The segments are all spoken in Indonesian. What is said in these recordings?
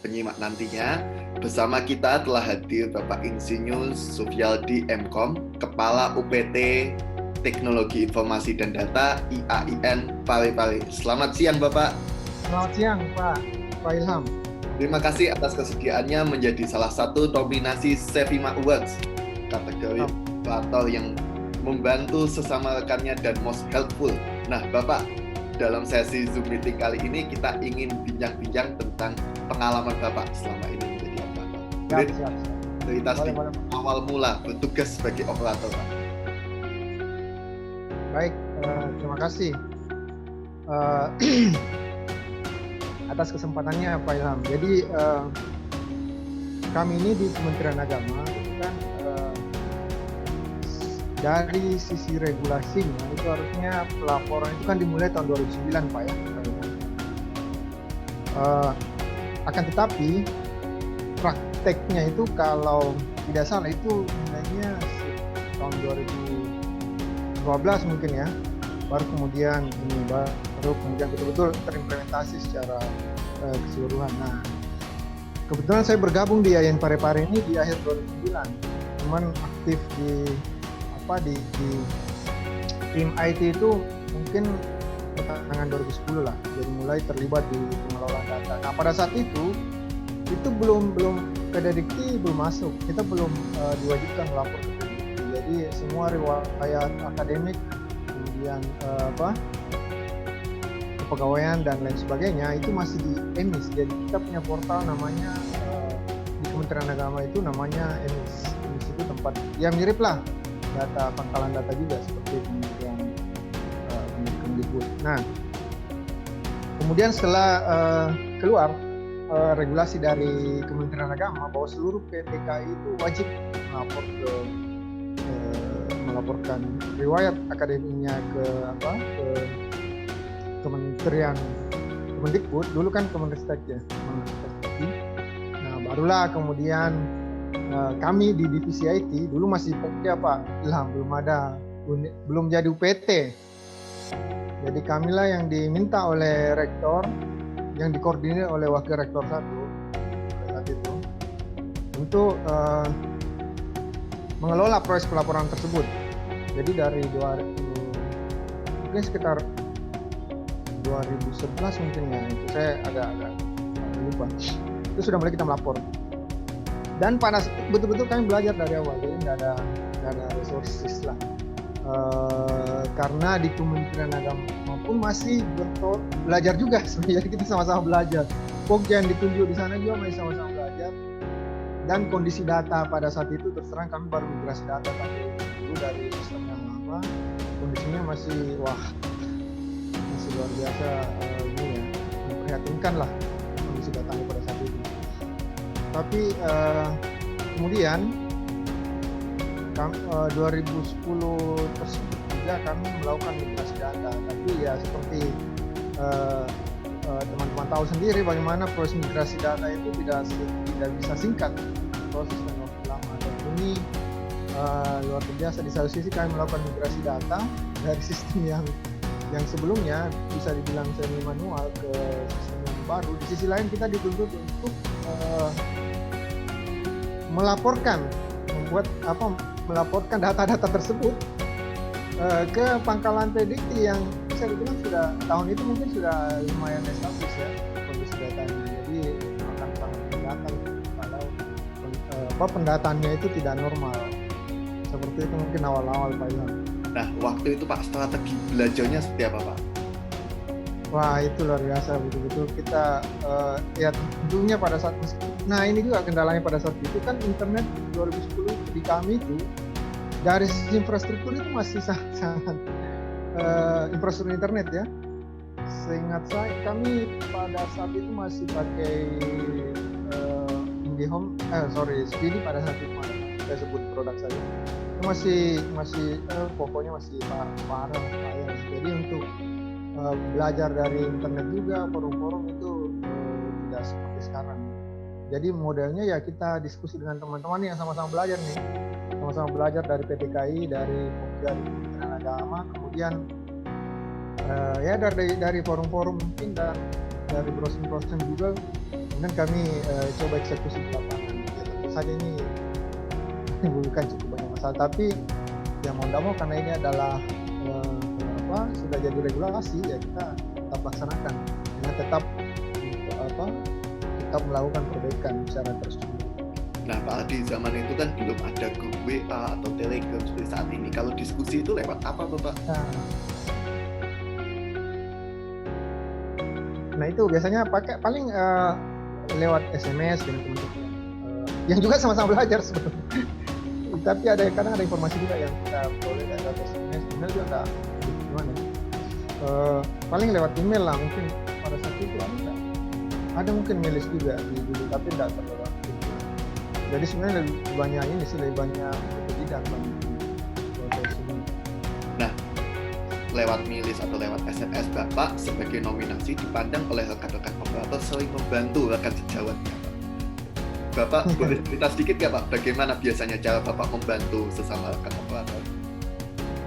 penyimak nantinya. Bersama kita telah hadir Bapak Insinyur Sufyaldi M.Com, Kepala UPT Teknologi Informasi dan Data IAIN Parepare. Selamat siang Bapak. Selamat siang Pak Ilham. Terima kasih atas kesediaannya menjadi salah satu nominasi Sevima Awards, kategori operator yang membantu sesama rekannya dan most helpful. Nah Bapak, dalam sesi Zoom meeting kali ini kita ingin bincang-bincang tentang pengalaman Bapak selama ini menjadi operator. Cerita sedikit awal mula bertugas sebagai operator. Baik, terima kasih atas kesempatannya Pak Ilham. Jadi kami ini di Kementerian Agama itu kan dari sisi regulasinya itu harusnya pelaporan itu kan dimulai tahun 2009 Pak ya. Akan tetapi prakteknya itu kalau tidak salah itu mulainya tahun 2012 mungkin ya, baru kemudian betul-betul terimplementasi secara keseluruhan. Nah, kebetulan saya bergabung di IAIN Parepare ini di akhir 2009, cuman aktif di tim IT itu mungkin pertengahan 2010 lah, jadi mulai terlibat di pengelolaan data. Nah pada saat itu belum Kedikti belum masuk, kita belum diwajibkan melapor ke Kedikti. Jadi semua riwayat akademik, kemudian kepegawaian dan lain sebagainya itu masih di EMIS. Jadi kita punya portal namanya di Kementerian Agama itu namanya EMIS. EMIS itu tempat ya mirip lah data pangkalan data juga seperti Kementerian Kemdikbud. Nah, kemudian setelah keluar regulasi dari Kementerian Agama bahwa seluruh PTKI itu wajib melaporkan riwayat akademiknya ke Kementerian Kemdikbud, dulu kan Kemenristek ya. Nah, barulah kemudian kami di divisi IT dulu masih Pokja Pak Ilham, belum jadi UPT. Jadi kamilah yang diminta oleh rektor, yang dikoordinir oleh wakil rektor 1 saat itu untuk mengelola proses pelaporan tersebut. Jadi dari mungkin sekitar 2011 mungkin ya, itu saya agak lupa. Itu sudah mulai kita melapor. Dan betul-betul kami belajar dari awal, jadi nggak ada resources lah. Karena di Kementerian Agama pun masih belajar juga sebenarnya, kita sama-sama belajar. Pokja yang ditunjuk di sana juga masih sama-sama belajar. Dan kondisi data pada saat itu terserang kami baru migrasi data dulu dari sistem yang lama, kondisinya masih luar biasa memprihatinkan lah kondisi datanya pada saat itu. Tapi kemudian 2010 tersebut juga kami melakukan migrasi data. Tapi ya seperti teman-teman tahu sendiri bagaimana proses migrasi data itu tidak bisa singkat, proses dan waktu lama. Dan ini luar biasa. Di satu sisi kami melakukan migrasi data dari sistem yang sebelumnya bisa dibilang semi manual ke sistem yang baru. Di sisi lain kita dituntut untuk melaporkan data-data tersebut ke pangkalan Kedikti yang bisa dibilang sudah tahun itu mungkin sudah lumayan established ya kondisi datanya. Jadi akan sangat kelihatan kalau pendataannya itu tidak normal. Seperti itu mungkin awal-awal Pak Ilham. Nah, waktu itu Pak, strategi belajarnya seperti apa Pak? Wah, itu luar biasa, betul-betul kita ya tentunya pada saat nah ini juga kendalanya pada saat itu kan internet 2010 di kami itu dari sisi infrastruktur itu masih sangat infrastruktur internet ya. Seingat saya kami pada saat itu masih pakai IndiHome, Speedy pada saat itu saya sebut produk saya. Masih pokoknya masih parah. Jadi untuk belajar dari internet juga, forum-forum itu tidak seperti sekarang. Jadi modelnya ya kita diskusi dengan teman-teman yang sama-sama belajar nih, sama-sama belajar dari PTKI, dari Kementerian Agama, kemudian ya dari forum-forum mungkin dan dari browsing juga Kemudian kami coba eksekusi di lapangan. Ya, tentu saja ini bukan cukup banyak masalah, tapi ya mau tidak mau karena ini adalah sudah jadi regulasi, ya kita tetap laksanakan dengan tetap tetap melakukan perbaikan secara terus. Nah, Pak, di zaman itu kan belum ada grup WA atau Telegram seperti saat ini. Kalau diskusi itu lewat apa, Bapak? Nah itu biasanya paling lewat SMS dengan teman-teman yang juga sama-sama belajar sebetulnya. Tapi kadang ada informasi juga yang kita boleh lewat SMS, email juga nggak gimana. Paling lewat email lah mungkin pada saat itu ada mungkin milis juga di dulu, tapi nggak terlalu aktif. Jadi sebenarnya lebih banyak tidak proses ini. Nah, lewat milis atau lewat SMS, Bapak sebagai nominasi dipandang oleh rekan-rekan operator sering membantu rekan sejawatnya, Pak. Bapak boleh cerita sedikit nggak, Pak, bagaimana biasanya cara Bapak membantu sesama rekan operator?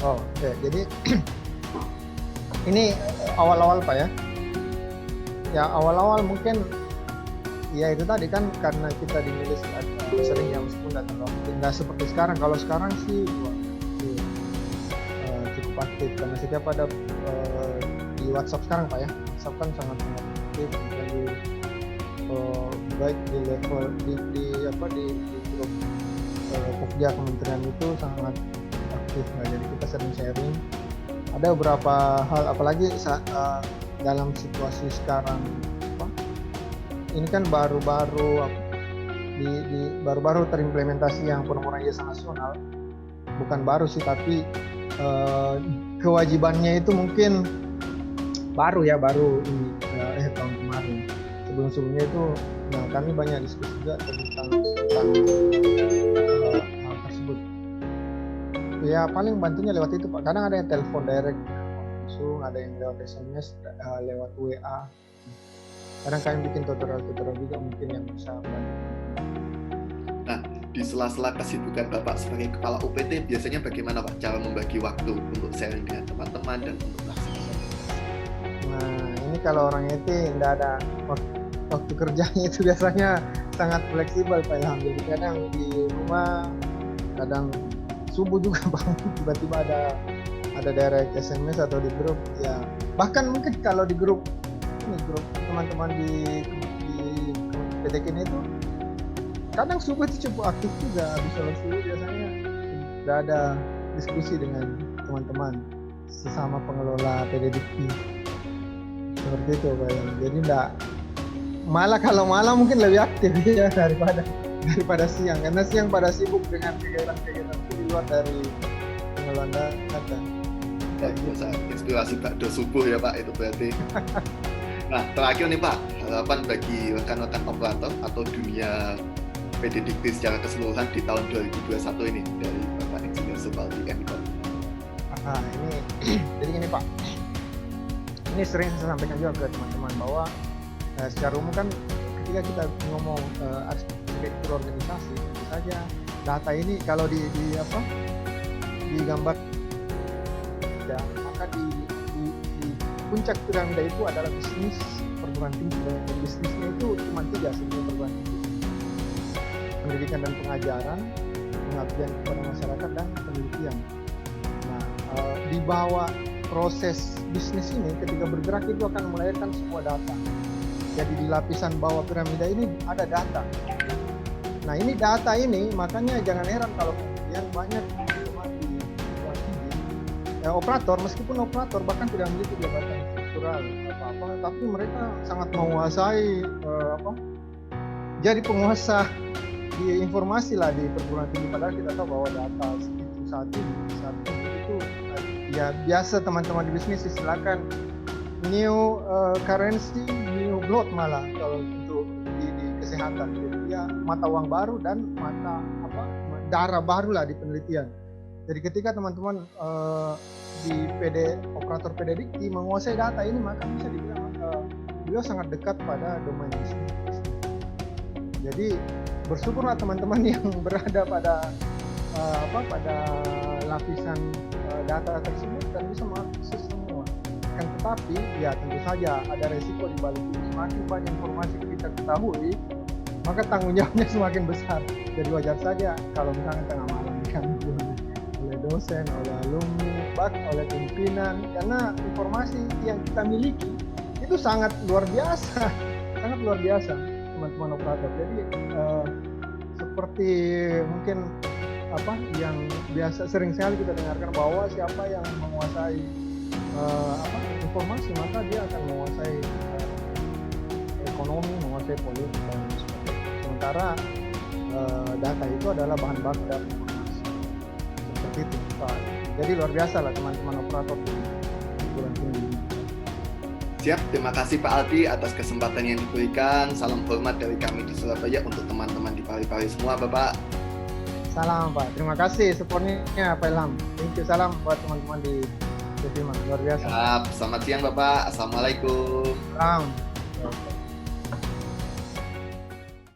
Oh, oke. Jadi ini awal-awal, Pak ya. Ya awal-awal mungkin ya itu tadi kan karena kita di milis sering yang meskipun nggak seperti sekarang. Kalau sekarang sih cukup aktif karena setiap ada di WhatsApp sekarang, Pak ya. WhatsApp kan sangat aktif, jadi baik di level di grup Pokja Kementerian itu sangat aktif. Nah, jadi kita sering sharing. Ada beberapa hal, apalagi dalam situasi sekarang ini kan baru-baru terimplementasi yang pennomoran ijazah nasional. Bukan baru sih, tapi kewajibannya itu mungkin baru ini tahun kemarin. Sebelum-sebelumnya itu kami banyak diskusi juga tentang hal tersebut. Ya paling bantunya lewat itu, Pak. Kadang ada yang telepon direct langsung, ada yang lewat SMS, lewat WA. Kadang kami bikin tutorial juga mungkin yang bisa bantu. Nah, di sela-sela kesibukan Bapak sebagai Kepala UPT, biasanya bagaimana, Pak, cara membagi waktu untuk sharing dengan teman-teman dan untuk melaksanakan? Nah, ini kalau orang IT tidak ada waktu kerjanya itu biasanya sangat fleksibel, Pak Ilham. Jadi kadang di rumah, kadang subuh juga bangun tiba-tiba ada direct SMS atau di grup ya. Bahkan mungkin kalau di grup teman-teman di PTK ini itu kadang subuh itu cukup aktif juga. Habis sholat subuh biasanya sudah ada diskusi dengan teman-teman sesama pengelola PD Dikti seperti itu, Pak. Jadi malah kalau malam mungkin lebih aktif ya daripada siang, karena siang pada sibuk dengan kegiatan-kegiatan itu di luar dari pengelolaan data. Biasa inspirasi bakdo subuh ya, Pak, itu berarti. Nah, terakhir nih, Pak, harapan bagi rekan-rekan operator atau dunia PD Dikti secara keseluruhan di tahun 2021 ini dari Bapak Insinyur Supardi M.Com. Ini jadi gini, Pak. Ini sering saya sampaikan juga ke teman-teman bahwa secara umum kan ketika kita ngomong arsitektur organisasi, tentu saja data ini kalau digambar ya, maka di puncak piramida itu adalah bisnis perguruan tinggi, dan bisnisnya itu cuma 3 sebenarnya perguruan tinggi: pendidikan dan pengajaran, pengabdian kepada masyarakat, dan penelitian. Nah, di bawah proses bisnis ini ketika bergerak itu akan melahirkan semua data. Jadi di lapisan bawah piramida ini ada data. Nah, ini data ini makanya jangan heran kalau kemudian banyak teman di operator, meskipun operator bahkan tidak memiliki jabatan struktural apa-apa, tapi mereka sangat menguasai jadi penguasa di informasi lah di perguruan tinggi. Padahal kita tahu bahwa data itu saat ini itu ya biasa teman-teman di bisnis silakan new currency, new blood malah kalau untuk di kesehatan. Jadi ya mata uang baru dan mata darah baru lah di penelitian. Jadi ketika teman-teman di operator PD Dikti menguasai data ini, maka bisa dibilang beliau sangat dekat pada domain bisnis. Jadi bersyukurlah teman-teman yang berada pada pada lapisan data tersebut dan bisa mengakses semua. akan tetapi ya tentu saja ada resiko di balik itu. Semakin banyak informasi kita ketahui, maka tanggung jawabnya semakin besar. Jadi wajar saja kalau misalnya tengah malam diganggu oleh dosen, oleh alumni, bahkan oleh pimpinan, karena informasi yang kita miliki itu sangat luar biasa, sangat luar biasa, teman-teman operator. Jadi seperti mungkin yang biasa sering sekali kita dengarkan bahwa siapa yang menguasai informasi maka dia akan menguasai ekonomi, menguasai politik dan sebagainya. Sementara data itu adalah bahan baku dari informasi seperti itu. Jadi luar biasa lah teman-teman operator di perguruan tinggi. Siap, terima kasih Pak Aldi atas kesempatan yang diberikan. Salam hormat dari kami di Surabaya untuk teman-teman di Parepare semua, Bapak. Salam Pak, terima kasih supportnya Pak Ilham. Thank you, salam buat teman-teman di Sefima, luar biasa. Siap, selamat siang Bapak. Assalamualaikum. Salam.